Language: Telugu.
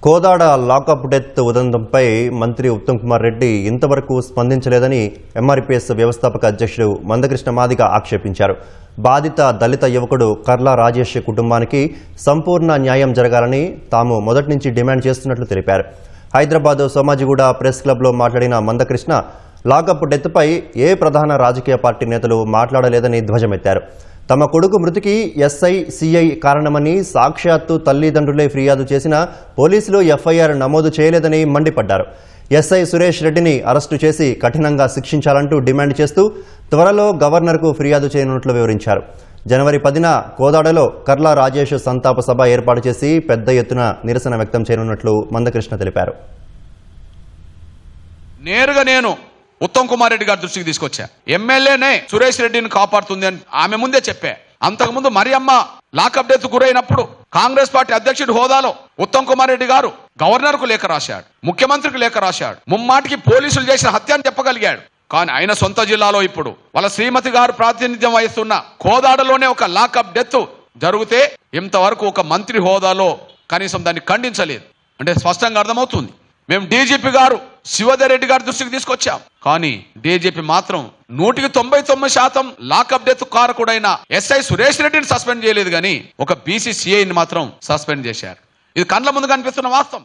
కోదాడ లాకప్ డెత్ ఉదంతంపై మంత్రి ఉత్తమ్ కుమార్ రెడ్డి ఇంతవరకు స్పందించలేదని ఎంఆర్పీఎస్ వ్యవస్థాపక అధ్యక్షుడు మందకృష్ణ మాదిగ ఆక్షేపించారు. బాధిత దళిత యువకుడు కర్ల రాజేష్ కుటుంబానికి సంపూర్ణ న్యాయం జరగాలని తాము మొదటి నుంచి డిమాండ్ చేస్తున్నట్లు తెలిపారు. హైదరాబాద్ సోమాజిగూడ ప్రెస్ క్లబ్లో మాట్లాడిన మందకృష్ణ లాకప్ డెత్పై ఏ ప్రధాన రాజకీయ పార్టీ నేతలు మాట్లాడలేదని ధ్వజమెత్తారు. తమ కొడుకు మృతికి ఎస్ఐ సిఐ కారణమని సాక్షాత్తు తల్లిదండ్రులే ఫిర్యాదు చేసినా పోలీసులు ఎఫ్ఐఆర్ నమోదు చేయలేదని మండిపడ్డారు. ఎస్ఐ సురేష్ రెడ్డిని అరెస్టు చేసి కఠినంగా శిక్షించాలంటూ డిమాండ్ చేస్తూ త్వరలో గవర్నర్కు ఫిర్యాదు చేయనున్నట్లు వివరించారు. జనవరి 10న కోదాడలో కర్ల రాజేష్ సంతాప సభ ఏర్పాటు చేసి పెద్ద ఎత్తున నిరసన వ్యక్తం చేయనున్నట్లు మందకృష్ణ తెలిపారు. నేరుగా నేను ఉత్తమ్ కుమార్ రెడ్డి గారి దృష్టికి తీసుకొచ్చా. ఎమ్మెల్యేనే సురేష్ రెడ్డిని కాపాడుతుంది అని ఆమె ముందే చెప్పా. అంతకుముందు మరియమ్మ లాకప్ డెత్ గురైనప్పుడు కాంగ్రెస్ పార్టీ అధ్యక్షుడి హోదాలో ఉత్తమ్ కుమార్ రెడ్డి గారు గవర్నర్ కు లేఖ రాశాడు, ముఖ్యమంత్రికి లేఖ రాశాడు, ముమ్మాటికి పోలీసులు చేసిన హత్య అని చెప్పగలిగాడు. కానీ ఆయన సొంత జిల్లాలో ఇప్పుడు వాళ్ళ శ్రీమతి గారు ప్రాతినిధ్యం వహిస్తున్న కోదాడలోనే ఒక లాకప్ డెత్ జరిగితే ఇంతవరకు ఒక మంత్రి హోదాలో కనీసం దాన్ని ఖండించలేదు. అంటే స్పష్టంగా అర్థమవుతుంది. మేము డీజీపీ గారు శివధర్ రెడ్డి గారి దృష్టికి తీసుకొచ్చాం. కానీ డీజీపీ మాత్రం 99% లాకప్ డెత్ కారకుడైన ఎస్ఐ సురేష్ రెడ్డిని సస్పెండ్ చేయలేదు, కానీ ఒక బీసీసీఐని మాత్రం సస్పెండ్ చేశారు. ఇది కండ్ల ముందు కనిపిస్తున్న వాస్తవం.